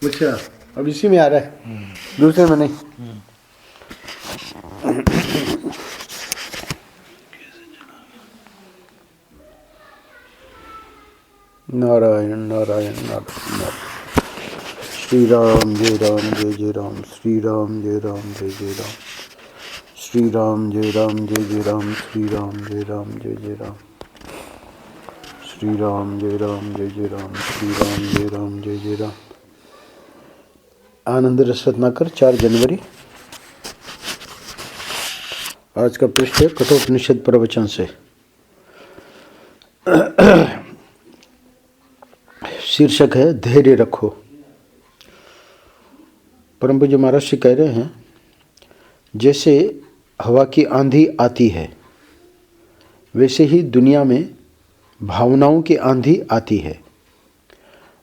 अच्छा, अब इसी में आ रहा है, दूसरे में नहीं। नारायण नारायण नारायण नारायण। श्री राम जय जय राम, श्री राम जय जय राम, श्री राम जय जय राम, श्री राम जय जय राम, श्री राम जय जय राम, श्री राम जय जय राम। आनंद रस रत्नाकर 4 जनवरी। आज का पृष्ठ है कठोपनिषद प्रवचन से। शीर्षक है धैर्य रखो। परम पूज्य महाराज जी कह रहे हैं, जैसे हवा की आंधी आती है वैसे ही दुनिया में भावनाओं की आंधी आती है।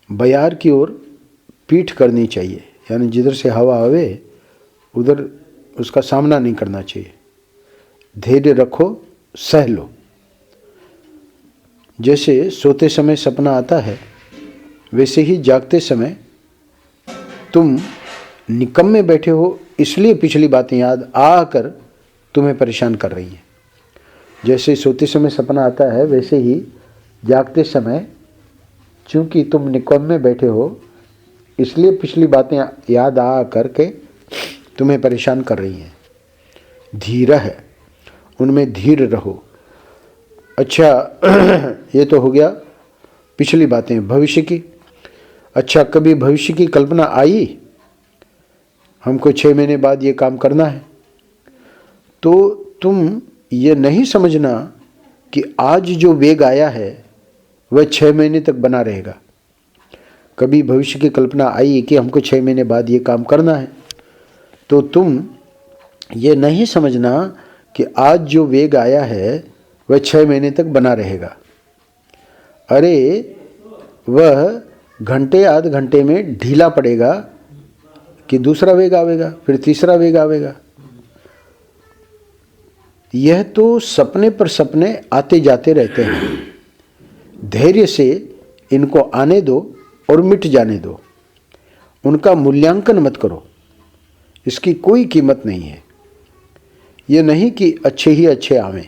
बयार की ओर पीठ करनी चाहिए, यानी जिधर से हवा आवे उधर उसका सामना नहीं करना चाहिए। धैर्य रखो, सह लो। जैसे सोते समय सपना आता है वैसे ही जागते समय तुम निकम्मे बैठे हो, इसलिए पिछली बातें याद आकर तुम्हें परेशान कर रही हैं। जैसे सोते समय सपना आता है वैसे ही जागते समय चूंकि तुम निकम्मे बैठे हो इसलिए पिछली बातें याद आ करके तुम्हें परेशान कर रही हैं। धीर है, उनमें धीर रहो। अच्छा, ये तो हो गया पिछली बातें। भविष्य की, अच्छा कभी भविष्य की कल्पना आई, हमको 6 महीने बाद ये काम करना है, तो तुम ये नहीं समझना कि आज जो वेग आया है वह 6 महीने तक बना रहेगा। कभी भविष्य की कल्पना आई कि हमको 6 महीने बाद ये काम करना है, तो तुम ये नहीं समझना कि आज जो वेग आया है वह 6 महीने तक बना रहेगा। अरे वह घंटे आध घंटे में ढीला पड़ेगा कि दूसरा वेग आवेगा, फिर तीसरा वेग आवेगा। यह तो सपने पर सपने आते जाते रहते हैं। धैर्य से इनको आने दो और मिट जाने दो। उनका मूल्यांकन मत करो, इसकी कोई कीमत नहीं है। ये नहीं कि अच्छे ही अच्छे आवें।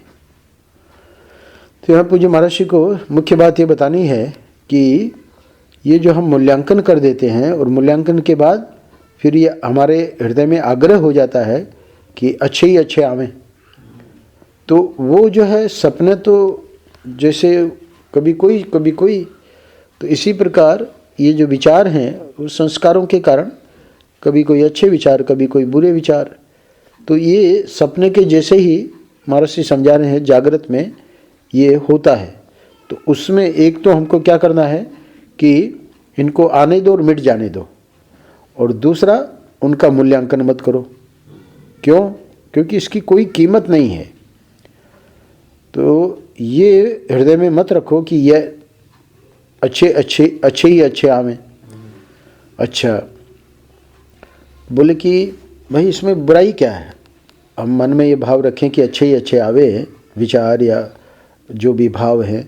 तो यहाँ पूज्य महाराज जी को मुख्य बात ये बतानी है कि ये जो हम मूल्यांकन कर देते हैं और मूल्यांकन के बाद फिर ये हमारे हृदय में आग्रह हो जाता है कि अच्छे ही अच्छे आवें, तो वो जो है सपने तो जैसे कभी कोई, तो इसी प्रकार ये जो विचार हैं वो संस्कारों के कारण कभी कोई अच्छे विचार, कभी कोई बुरे विचार, तो ये सपने के जैसे ही महाराज जी समझा रहे हैं जागृत में ये होता है। तो उसमें एक तो हमको क्या करना है कि इनको आने दो और मिट जाने दो, और दूसरा उनका मूल्यांकन मत करो। क्यों? क्योंकि इसकी कोई कीमत नहीं है। तो ये हृदय में मत रखो कि यह अच्छे ही अच्छे आवें। अच्छा, बोले कि भाई इसमें बुराई क्या है? हम मन में ये भाव रखें कि अच्छे ही अच्छे आवे विचार या जो भी भाव हैं,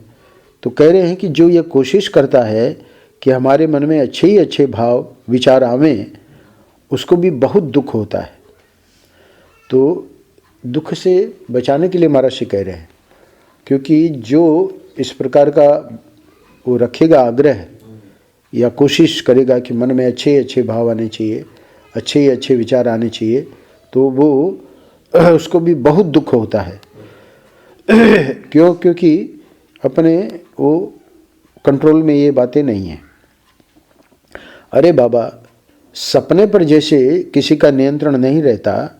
तो कह रहे हैं कि जो ये कोशिश करता है कि हमारे मन में अच्छे ही अच्छे भाव विचार आवें, उसको भी बहुत दुख होता है। तो दुख से बचाने के लिए महाराज जी कह रहे हैं, क्योंकि जो इस प्रकार का वो रखेगा आग्रह या कोशिश करेगा कि मन में अच्छे अच्छे भाव आने चाहिए, अच्छे अच्छे विचार आने चाहिए, तो वो उसको भी बहुत दुख होता है। क्यों? क्योंकि अपने वो कंट्रोल में ये बातें नहीं हैं। अरे बाबा, सपने पर जैसे किसी का नियंत्रण नहीं रहता,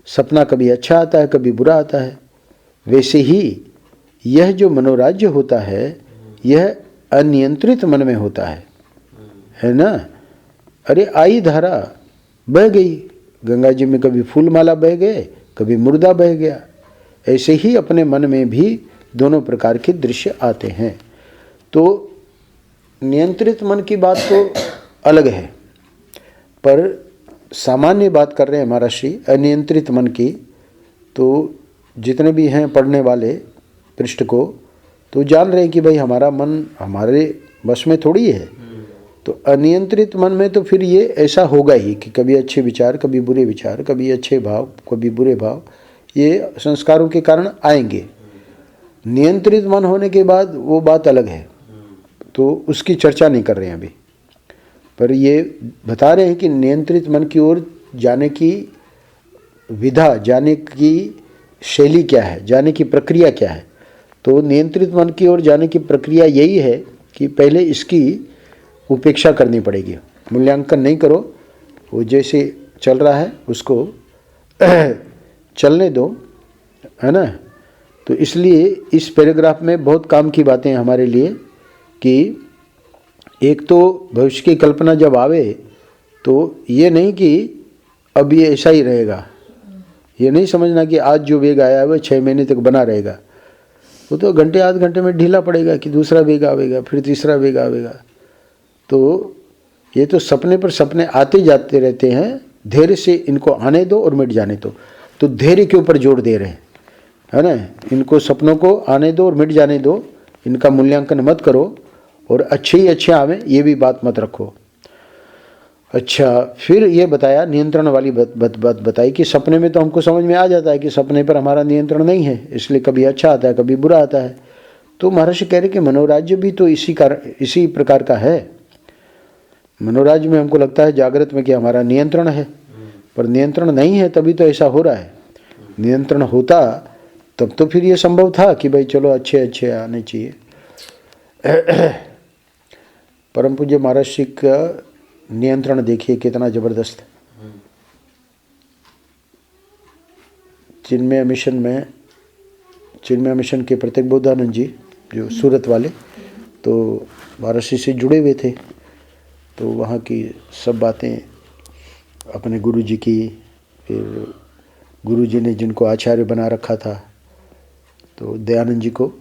सपना कभी अच्छा आता है कभी बुरा आता है, वैसे ही यह जो मनोराज्य होता है यह अनियंत्रित मन में होता है ना। अरे आई धारा बह गई, गंगा जी में कभी फूलमाला बह गए, कभी मुर्दा बह गया। ऐसे ही अपने मन में भी दोनों प्रकार के दृश्य आते हैं। तो नियंत्रित मन की बात तो अलग है, पर सामान्य बात कर रहे हैं महाराज श्री अनियंत्रित मन की। तो जितने भी हैं पढ़ने वाले पृष्ठ को, तो जान रहे हैं कि भाई हमारा मन हमारे वश में थोड़ी है, तो अनियंत्रित मन में तो फिर ये ऐसा होगा ही कि कभी अच्छे विचार, कभी बुरे विचार, कभी अच्छे भाव, कभी बुरे भाव, ये संस्कारों के कारण आएंगे। नियंत्रित मन होने के बाद वो बात अलग है, तो उसकी चर्चा नहीं कर रहे हैं अभी। पर ये बता रहे हैं कि नियंत्रित मन की ओर जाने की विधा, जाने की शैली क्या है, जाने की प्रक्रिया क्या है। तो नियंत्रित मन की ओर जाने की प्रक्रिया यही है कि पहले इसकी उपेक्षा करनी पड़ेगी। मूल्यांकन नहीं करो, वो जैसे चल रहा है उसको चलने दो, है ना। तो इसलिए इस पैराग्राफ में बहुत काम की बातें हैं हमारे लिए कि एक तो भविष्य की कल्पना जब आवे तो ये नहीं कि अब ये ऐसा ही रहेगा, ये नहीं समझना कि आज जो वेग आया है वह 6 महीने तक बना रहेगा। वो तो घंटे आध घंटे में ढीला पड़ेगा कि दूसरा वेग आवेगा, फिर तीसरा वेग आवेगा। तो ये तो सपने पर सपने आते जाते रहते हैं, धैर्य से इनको आने दो और मिट जाने दो। तो धैर्य के ऊपर जोर दे रहे हैं, है ना। इनको सपनों को आने दो और मिट जाने दो, इनका मूल्यांकन मत करो, और अच्छे ही अच्छे आवे ये भी बात मत रखो। अच्छा, फिर ये बताया नियंत्रण वाली बात बताई कि सपने में तो हमको समझ में आ जाता है कि सपने पर हमारा नियंत्रण नहीं है, इसलिए कभी अच्छा आता है कभी बुरा आता है। तो महर्षि कह रहे कि मनोराज्य भी तो इसी प्रकार का है। मनोराज्य में हमको लगता है जागृत में कि हमारा नियंत्रण है, पर नियंत्रण नहीं है, तभी तो ऐसा हो रहा है। नियंत्रण होता तब तो फिर ये संभव था कि भाई चलो अच्छे अच्छे आने चाहिए। परम पूज्य महर्षि का नियंत्रण देखिए कितना जबरदस्त। चिन्मय मिशन के प्रत्येक बोधानंद जी जो सूरत वाले, तो महर्षि से जुड़े हुए थे, तो वहाँ की सब बातें अपने गुरु जी की, फिर गुरु जी ने जिनको आचार्य बना रखा था, तो दयानंद जी को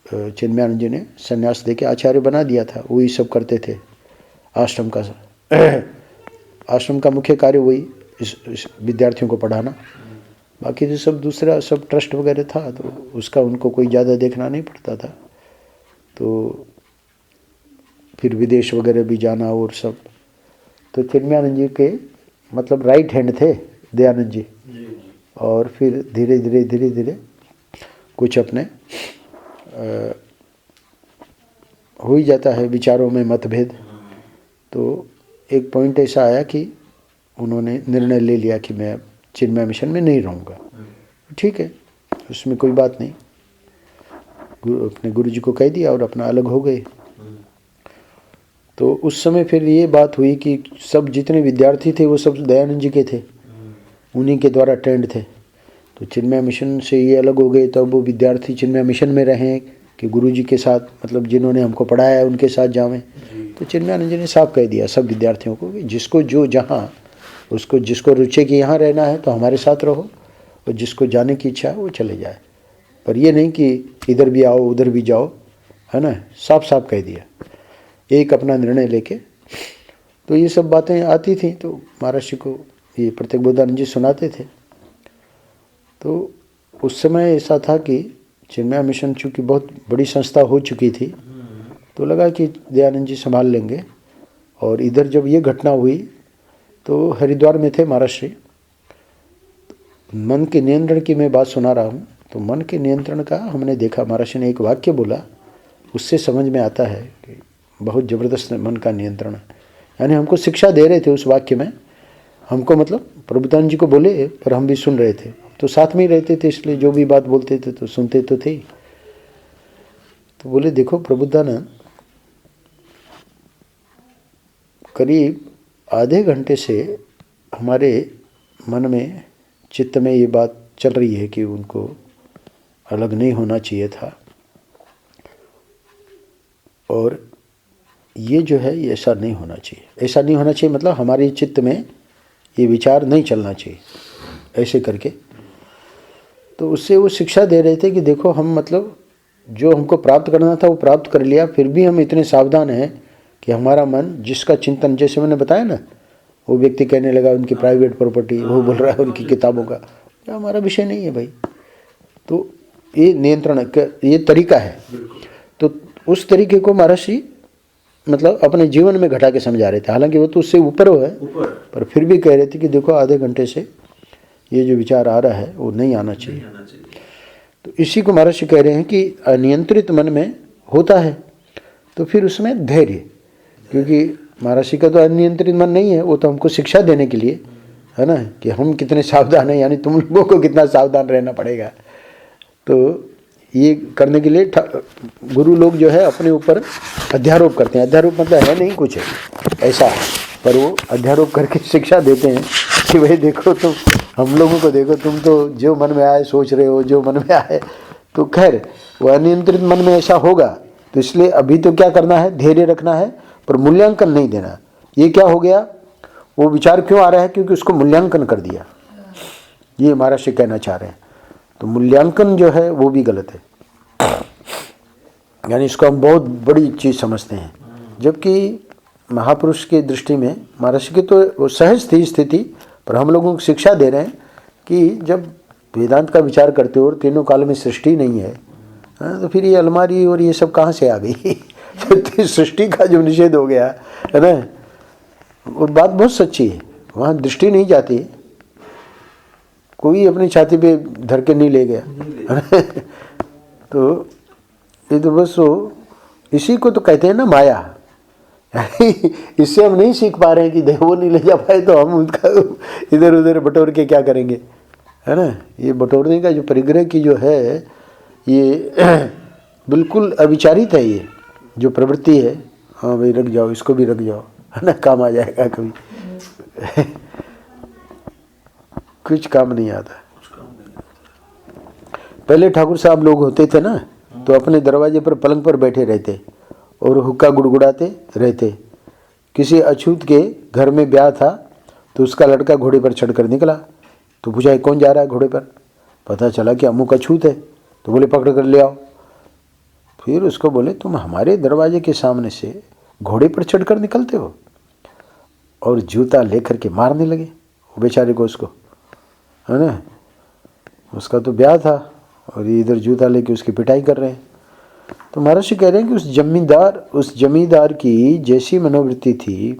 चिन्मयानंद जी ने संन्यास देके आचार्य बना दिया था। वही सब करते थे आश्रम का मुख्य कार्य वही इस विद्यार्थियों को पढ़ाना। बाकी तो सब दूसरा सब ट्रस्ट वगैरह था, तो उसका उनको कोई ज़्यादा देखना नहीं पड़ता था। तो फिर विदेश वगैरह भी जाना और सब। तो चिन्मयानंद जी के मतलब राइट हैंड थे दयानंद जी, और फिर धीरे धीरे कुछ अपने हो ही जाता है विचारों में मतभेद। तो एक पॉइंट ऐसा आया कि उन्होंने निर्णय ले लिया कि मैं चिन्मय मिशन में नहीं रहूँगा। ठीक है, उसमें कोई बात नहीं, अपने गुरु जी को कह दिया और अपना अलग हो गए। तो उस समय फिर ये बात हुई कि सब जितने विद्यार्थी थे वो सब दयानंद जी के थे, उन्हीं के द्वारा ट्रेंड थे। तो चिन्मय मिशन से ये अलग हो गए, तब वो विद्यार्थी चिन्मय मिशन में रहें कि गुरु जी के साथ, मतलब जिन्होंने हमको पढ़ाया है उनके साथ जावें। तो चिन्मयानंद जी ने साफ कह दिया सब विद्यार्थियों को कि जिसको जो जहाँ उसको जिसको रुचि कि यहाँ रहना है तो हमारे साथ रहो, और जिसको जाने की इच्छा है वो चले जाए, पर ये नहीं कि इधर भी आओ उधर भी जाओ, है ना। साफ साफ कह दिया, एक अपना निर्णय लेके। तो ये सब बातें आती थी, तो महर्षि को ये प्रत्येक बोधानंद जी सुनाते थे। तो उस समय ऐसा था कि चिन्मय मिशन चूँकि बहुत बड़ी संस्था हो चुकी थी, तो लगा कि दयानंद जी संभाल लेंगे। और इधर जब ये घटना हुई तो हरिद्वार में थे महर्षि। मन के नियंत्रण की मैं बात सुना रहा हूँ, तो मन के नियंत्रण का हमने देखा, महर्षि ने एक वाक्य बोला, उससे समझ में आता है कि बहुत ज़बरदस्त मन का नियंत्रण है। यानी हमको शिक्षा दे रहे थे उस वाक्य में, हमको मतलब प्रभुदान जी को बोले, पर हम भी सुन रहे थे, तो साथ में ही रहते थे, इसलिए जो भी बात बोलते थे तो सुनते तो थे। तो बोले देखो प्रबुद्धानंद, करीब आधे घंटे से हमारे मन में चित्त में ये बात चल रही है कि उनको अलग नहीं होना चाहिए था, और ये जो है ये ऐसा नहीं होना चाहिए, ऐसा नहीं होना चाहिए मतलब हमारे चित्त में ये विचार नहीं चलना चाहिए, ऐसे करके। तो उससे वो शिक्षा दे रहे थे कि देखो हम मतलब जो हमको प्राप्त करना था वो प्राप्त कर लिया, फिर भी हम इतने सावधान हैं कि हमारा मन जिसका चिंतन, जैसे मैंने बताया ना, वो व्यक्ति कहने लगा उनकी प्राइवेट प्रॉपर्टी, वो बोल रहा है उनकी किताबों का, क्या हमारा विषय नहीं है भाई। तो ये नियंत्रण का ये तरीका है। तो उस तरीके को महर्षि मतलब अपने जीवन में घटा के समझा रहे थे। हालांकि वो तो उससे ऊपर है, पर फिर भी कह रहे थे कि देखो आधे घंटे से ये जो विचार आ रहा है वो नहीं आना चाहिए। तो इसी को महर्षि कह रहे हैं कि अनियंत्रित मन में होता है तो फिर उसमें धैर्य, क्योंकि महर्षि का तो अनियंत्रित मन नहीं है, वो तो हमको शिक्षा देने के लिए है ना, कि हम कितने सावधान हैं, यानी तुम लोगों को कितना सावधान रहना पड़ेगा। तो ये करने के लिए गुरु लोग जो है अपने ऊपर अध्यारोप करते हैं। अध्यारोप मतलब है नहीं कुछ है ऐसा, पर वो अध्यारोप करके शिक्षा देते हैं कि भाई देखो तुम, हम लोगों को देखो, तुम तो जो मन में आए सोच रहे हो, जो मन में आए। तो खैर वो अनियंत्रित मन में ऐसा होगा, तो इसलिए अभी तो क्या करना है, धैर्य रखना है, पर मूल्यांकन नहीं देना। ये क्या हो गया, वो विचार क्यों आ रहा है, क्योंकि उसको मूल्यांकन कर दिया, ये महर्षि कहना चाह रहे हैं। तो मूल्यांकन जो है वो भी गलत है, यानी इसको हम बहुत बड़ी चीज़ समझते हैं, जबकि महापुरुष की दृष्टि में महर्षि की तो वो सहज थी स्थिति, पर हम लोगों को शिक्षा दे रहे हैं कि जब वेदांत का विचार करते हो और तीनों काल में सृष्टि नहीं है, तो फिर ये अलमारी और ये सब कहाँ से आ गई तो सृष्टि का जो निषेध हो गया है ना, वो बात बहुत सच्ची है। वहाँ दृष्टि नहीं जाती, कोई अपनी छाती पे धर के नहीं ले गया तो ये तो बस वो, इसी को तो कहते हैं ना माया इससे हम नहीं सीख पा रहे हैं कि देखो वो नहीं ले जा पाए तो हम उनका इधर उधर बटोर के क्या करेंगे, है ना। ये बटोरने का जो परिग्रह की जो है ये बिल्कुल अविचारित है, ये जो प्रवृत्ति है। हाँ भाई रख जाओ, इसको भी रख जाओ, है ना, काम आ जाएगा कभी कुछ काम नहीं आता। पहले ठाकुर साहब लोग होते थे ना, तो अपने दरवाजे पर पलंग पर बैठे रहते और हुक्का गुड़गुड़ाते रहते। किसी अछूत के घर में ब्याह था तो उसका लड़का घोड़े पर चढ़कर निकला, तो पूछा कौन जा रहा है घोड़े पर, पता चला कि अमुक अछूत है, तो बोले पकड़ कर ले आओ। फिर उसको बोले तुम हमारे दरवाजे के सामने से घोड़े पर चढ़कर निकलते हो, और जूता लेकर के मारने लगे वो बेचारे को, उसको, है ना, उसका तो ब्याह था और ये इधर जूता लेके उसकी पिटाई कर रहे हैं। तो महर्षि कह रहे हैं कि उस जमींदार की जैसी मनोवृत्ति थी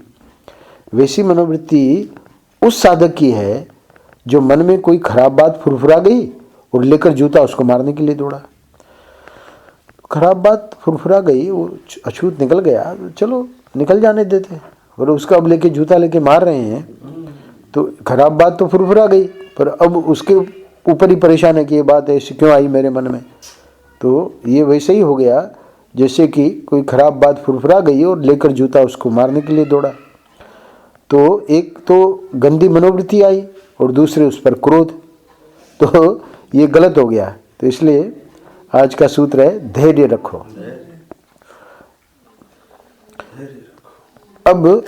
वैसी मनोवृत्ति उस साधक की है जो मन में कोई खराब बात फुरफुरा गई और लेकर जूता उसको मारने के लिए दौड़ा। खराब बात फुरफुरा गई, वो अछूत निकल गया, तो चलो निकल जाने देते, और उसका अब लेके जूता लेके मार रहे हैं, तो खराब बात तो फुरफुरा गई, पर अब उसके ऊपर ही परेशान है कि ये बात ऐसी क्यों आई मेरे मन में। तो ये वैसे ही हो गया जैसे कि कोई खराब बात फुरफुरा गई और लेकर जूता उसको मारने के लिए दौड़ा। तो एक तो गंदी मनोवृत्ति आई और दूसरे उस पर क्रोध, तो ये गलत हो गया। तो इसलिए आज का सूत्र है धैर्य रखो। अब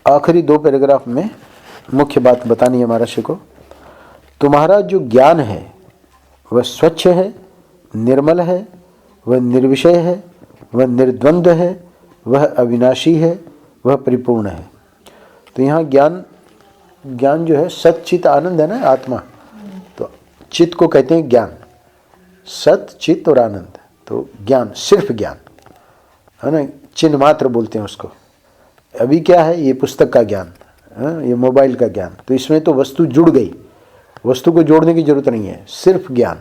आखिरी 2 पैराग्राफ में मुख्य बात बतानी है महर्षि को। तुम्हारा जो ज्ञान है वह स्वच्छ है, निर्मल है, वह निर्विषय है, वह निर्द्वंद्व है, वह अविनाशी है, वह परिपूर्ण है। तो यहाँ ज्ञान जो है सच्चित आनंद है ना, आत्मा, तो चित्त को कहते हैं ज्ञान, सत चित्त और आनंद। तो ज्ञान सिर्फ ज्ञान है ना, चिन्ह मात्र बोलते हैं उसको। अभी क्या है, ये पुस्तक का ज्ञान, ये मोबाइल का ज्ञान, तो इसमें तो वस्तु जुड़ गई, वस्तु को जोड़ने की जरूरत नहीं है, सिर्फ ज्ञान।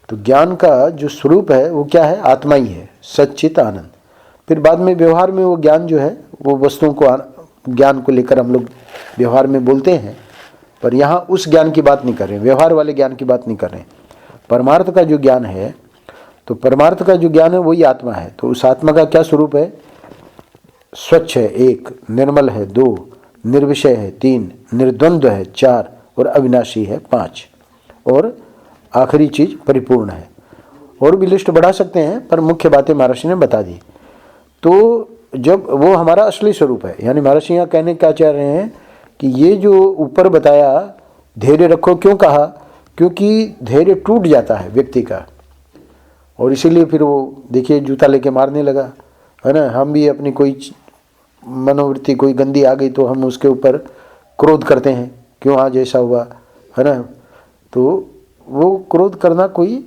तो ज्ञान का जो स्वरूप है वो क्या है, आत्मा ही है, सच्चित आनंद। फिर बाद में व्यवहार में वो ज्ञान जो है वो वस्तुओं को, ज्ञान को लेकर हम लोग व्यवहार में बोलते हैं, पर यहाँ उस ज्ञान की बात नहीं कर रहे हैं, व्यवहार वाले ज्ञान की बात नहीं कर रहे हैं। परमार्थ का जो ज्ञान है, तो परमार्थ का जो ज्ञान है वही आत्मा है। तो उस आत्मा का क्या स्वरूप है, स्वच्छ है 1, निर्मल है 2, निर्विषय है 3, निर्द्वंद्व है 4, और अविनाशी है 5, और आखिरी चीज परिपूर्ण है। और भी लिस्ट बढ़ा सकते हैं, पर मुख्य बातें महर्षि ने बता दी। तो जब वो हमारा असली स्वरूप है, यानी महर्षि यहाँ कहने क्या चाह रहे हैं कि ये जो ऊपर बताया धैर्य रखो, क्यों कहा, क्योंकि धैर्य टूट जाता है व्यक्ति का, और इसीलिए फिर वो देखिए जूता लेके मारने लगा, है ना। हम भी अपनी कोई मनोवृत्ति कोई गंदी आ गई तो हम उसके ऊपर क्रोध करते हैं, क्यों आज ऐसा हुआ, है ना। तो वो क्रोध करना कोई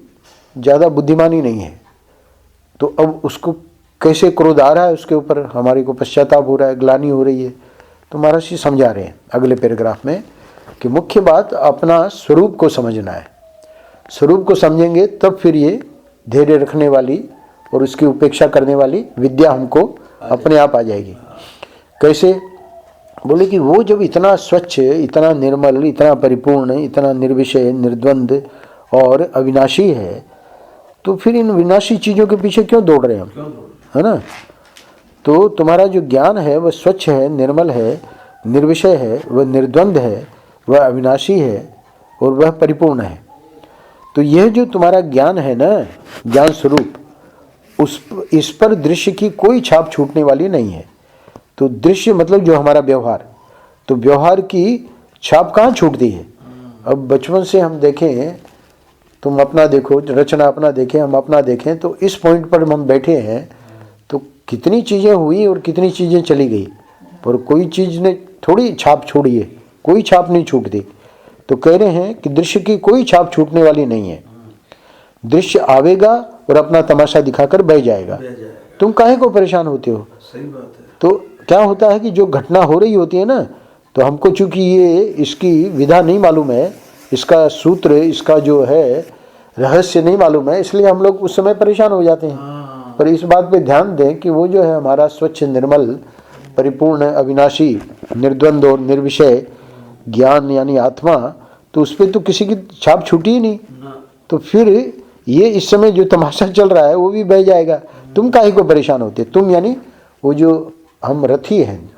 ज़्यादा बुद्धिमानी नहीं है। तो अब उसको कैसे क्रोध आ रहा है उसके ऊपर, हमारे को पश्चाताप हो रहा है, ग्लानि हो रही है। तो महर्षि समझा रहे हैं अगले पैराग्राफ में कि मुख्य बात अपना स्वरूप को समझना है। स्वरूप को समझेंगे तब फिर ये धैर्य रखने वाली और उसकी उपेक्षा करने वाली विद्या हमको अपने आप आ जाएगी। कैसे? बोले कि वो जब इतना स्वच्छ, इतना निर्मल, इतना परिपूर्ण, इतना निर्विषय, निर्द्वंद और अविनाशी है, तो फिर इन विनाशी चीज़ों के पीछे क्यों दौड़ रहे हैं हम, है ना? तो तुम्हारा जो ज्ञान है वह स्वच्छ है, निर्मल है, निर्विषय है, वह निर्द्वंद है, वह अविनाशी है और वह परिपूर्ण है। तो यह जो तुम्हारा ज्ञान है ना, ज्ञान स्वरूप, इस पर दृश्य की कोई छाप छूटने वाली नहीं है। तो दृश्य मतलब जो हमारा व्यवहार, तो व्यवहार की छाप कहाँ छूटती है? अब बचपन से हम देखें, तुम अपना देखो, रचना अपना देखें, हम अपना देखें, तो इस पॉइंट पर हम बैठे हैं तो कितनी चीज़ें हुई और कितनी चीज़ें चली गई, पर कोई चीज़ ने थोड़ी छाप छोड़ी है, कोई छाप नहीं छूटती। तो कह रहे हैं कि दृश्य की कोई छाप छूटने वाली नहीं है। दृश्य आवेगा और अपना तमाशा दिखाकर बह जाएगा। तुम काहे को परेशान होते हो? सही बात है। तो क्या होता है कि जो घटना हो रही होती है ना, तो हमको चूंकि ये इसकी विधा नहीं मालूम है, इसका सूत्र, इसका जो है रहस्य नहीं मालूम है, इसलिए हम लोग उस समय परेशान हो जाते हैं। पर इस बात पे ध्यान दें कि वो जो है हमारा स्वच्छ, निर्मल, परिपूर्ण, अविनाशी, निर्द्वंद और निर्विषय ज्ञान यानी आत्मा, तो उस पर तो किसी की छाप छूटी ही नहीं। तो फिर ये इस समय जो तमाशा चल रहा है वो भी बह जाएगा। तुम काहे को परेशान होते? तुम यानी वो जो हम रथी हैं,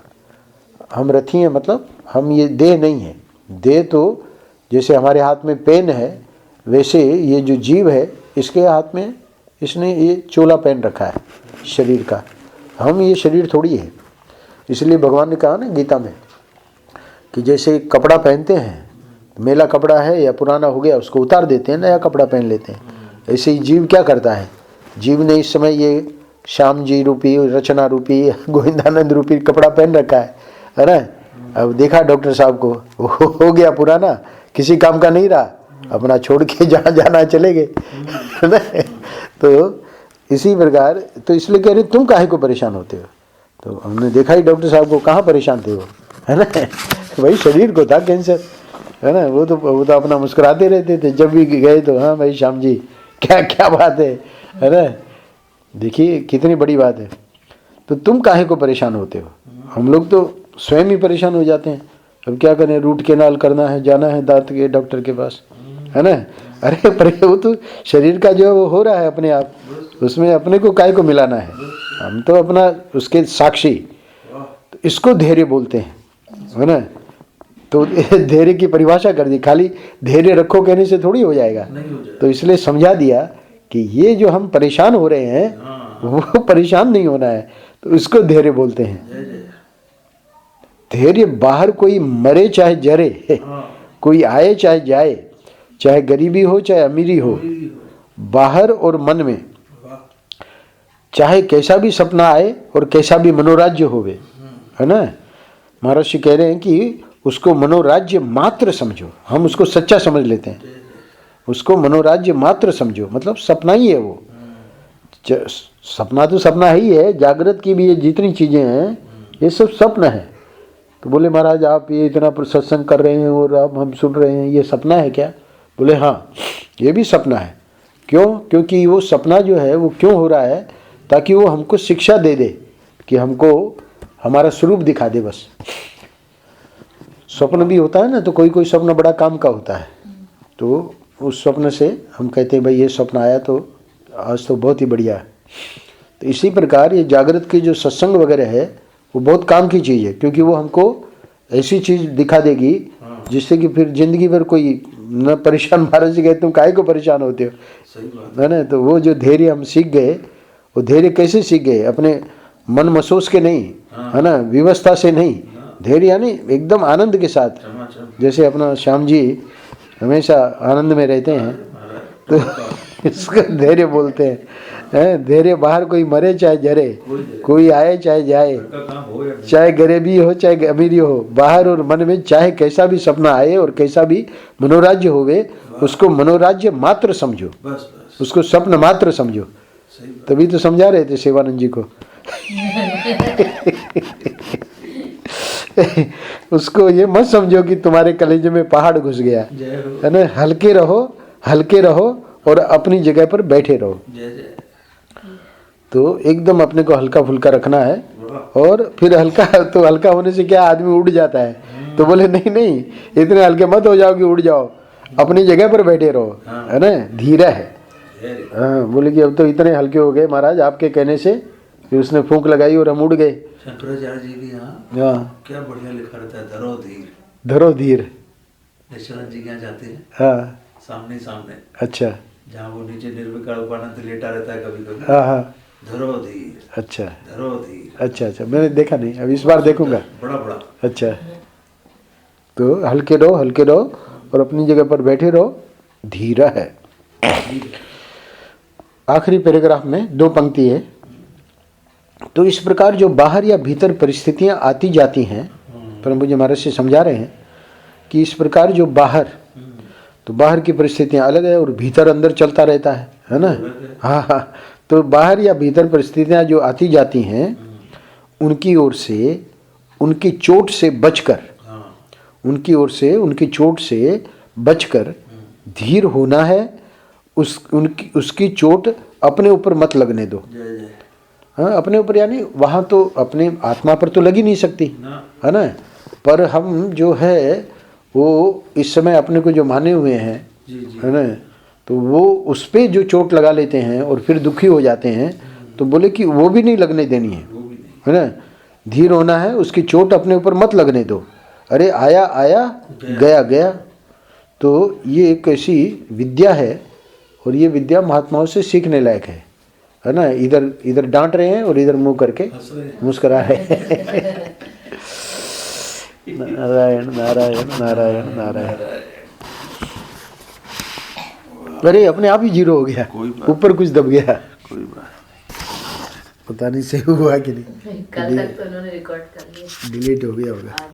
हम रथी हैं मतलब हम ये देह नहीं है। देह तो जैसे हमारे हाथ में पेन है, वैसे ये जो जीव है इसके हाथ में इसने ये चोला पहन रखा है शरीर का। हम ये शरीर थोड़ी है। इसलिए भगवान ने कहा ना गीता में कि जैसे कपड़ा पहनते हैं, मेला कपड़ा है या पुराना हो गया उसको उतार देते हैं, नया कपड़ा पहन लेते हैं। ऐसे ही जीव क्या करता है? जीव ने इस समय ये श्याम जी रूपी, रचना रूपी, गोविंदानंद रूपी कपड़ा पहन रखा है ना? अब देखा डॉक्टर साहब को, हो गया पुराना, किसी काम का नहीं रहा, अपना छोड़ के जहाँ जाना चले गए, है ना? तो इसी प्रकार, तो इसलिए कह रहे तुम काहे को परेशान होते हो? तो हमने देखा ही डॉक्टर साहब को, कहाँ परेशान थे वो, है ना? वही शरीर को था कैंसर, है ना? वो तो अपना मुस्कुराते रहते थे जब भी गए तो, हाँ भाई श्याम जी क्या क्या बात है ना? देखिए कितनी बड़ी बात है। तो तुम काहे को परेशान होते हो? हम लोग तो स्वयं ही परेशान हो जाते हैं। अब क्या करें, रूट कैनाल करना है, जाना है दांत के डॉक्टर के पास, है ना? अरे पर वो तो शरीर का जो है वो हो रहा है अपने आप, उसमें अपने को काहे को मिलाना है? हम तो अपना उसके साक्षी। तो इसको धैर्य बोलते हैं, है ना? तो धैर्य की परिभाषा कर दी, खाली धैर्य रखो कहने से थोड़ी हो जाएगा। तो इसलिए समझा दिया कि ये जो हम परेशान हो रहे हैं वो परेशान नहीं होना है, तो उसको धैर्य बोलते हैं। धैर्य बाहर कोई मरे चाहे जरे, कोई आए चाहे जाए, चाहे गरीबी हो चाहे अमीरी हो, बाहर और मन में चाहे कैसा भी सपना आए और कैसा भी मनोराज्य होवे, है ना? महर्षि कह रहे हैं कि उसको मनोराज्य मात्र समझो। हम उसको सच्चा समझ लेते हैं, उसको मनोराज्य मात्र समझो, मतलब सपना ही है वो। सपना तो सपना ही है, जागृत की भी ये जितनी चीज़ें हैं ये सब स्वप्न है। तो बोले महाराज आप ये इतना सत्संग कर रहे हैं और अब हम सुन रहे हैं, ये सपना है क्या? बोले हाँ ये भी सपना है। क्यों? क्योंकि वो सपना जो है वो क्यों हो रहा है? ताकि वो हमको शिक्षा दे दे कि हमको हमारा स्वरूप दिखा दे बस। स्वप्न भी होता है ना, तो कोई कोई स्वप्न बड़ा काम का होता है, तो उस स्वप्न से हम कहते हैं भाई ये स्वप्न आया तो आज तो बहुत ही बढ़िया है। तो इसी प्रकार ये जागृत की जो सत्संग वगैरह है वो बहुत काम की चीज़ है, क्योंकि वो हमको ऐसी चीज़ दिखा देगी जिससे कि फिर जिंदगी भर कोई न परेशान। महाराज जी कहते तुम काहे को परेशान होते हो, है ना? तो वो जो धैर्य हम सीख गए, वो धैर्य कैसे सीख गए? अपने मन महसूस के नहीं, है ना, व्यवस्था से नहीं, धैर्य यानी एकदम आनंद के साथ। जैसे अपना श्याम जी हमेशा आनंद में रहते हैं, तो इसको धैर्य बोलते हैं। धैर्य बाहर कोई मरे चाहे जरे, कोई आए चाहे जाए, चाहे गरीबी हो चाहे अमीरी हो, बाहर और मन में चाहे कैसा भी सपना आए और कैसा भी मनोराज्य होवे, उसको मनोराज्य मात्र समझो, उसको स्वप्न मात्र समझो। तभी तो समझा रहे थे शिवानंद जी को। उसको ये मत समझो कि तुम्हारे कलेजे में पहाड़ घुस गया, है ना। हल्के रहो और अपनी जगह पर बैठे रहो। तो एकदम अपने को हल्का फुल्का रखना है। और फिर हल्का होने से क्या आदमी उड़ जाता है। तो बोले नहीं, इतने हल्के मत हो जाओ कि उड़ जाओ, अपनी जगह पर बैठे रहो, है ना। धीरा है। हाँ, बोले कि अब तो इतने हल्के हो गए महाराज आपके कहने से। फिर उसने फूंक लगाई और हम उड़ गए। शंकराचार्य जी की हाँ क्या बढ़िया लिखा रहता है, धरो धीर। निश्चलानंद जी के यहाँ जाते हैं, हाँ सामने अच्छा। जहाँ वो नीचे निर्विकार उपानंद लेटा रहता है कभी कभी। हाँ धरो धीर, अच्छा धरो धीर। अच्छा, मैंने देखा नहीं, अब इस बार देखूंगा। बड़ा अच्छा, तो हल्के रहो और अपनी जगह पर बैठे रहो, धीरा है। आखिरी पैराग्राफ में 2 पंक्ति है। तो इस प्रकार जो बाहर या भीतर परिस्थितियां आती जाती हैं, परम पूज्य महाराज से समझा रहे हैं कि इस प्रकार जो बाहर की परिस्थितियां अलग है और भीतर अंदर चलता रहता है ना। हाँ, तो बाहर या भीतर परिस्थितियां जो आती जाती हैं उनकी ओर से, उनकी चोट से बचकर धीर होना है। उसकी चोट अपने ऊपर मत लगने दो। हाँ, अपने ऊपर यानी वहाँ तो अपने आत्मा पर तो लगी नहीं सकती, है ना। पर हम जो है वो इस समय अपने को जो माने हुए हैं, है ना, तो वो उस पर जो चोट लगा लेते हैं और फिर दुखी हो जाते हैं। तो बोले कि वो भी नहीं लगने देनी है ना। धीर होना है, उसकी चोट अपने ऊपर मत लगने दो। अरे आया गया। तो ये एक ऐसी विद्या है और ये विद्या महात्माओं से सीखने लायक है ना। इधर डांट रहे हैं और इधर मुंह करके मुस्कुरा रहे हैं। नारायण नारायण नारायण नारायण। अरे अपने आप ही 0 हो गया, ऊपर कुछ दब गया। कोई बात पता नहीं सही हुआ कि नहीं। कल तक तो उन्होंने रिकॉर्ड कर लिया, डिलीट हो गया होगा।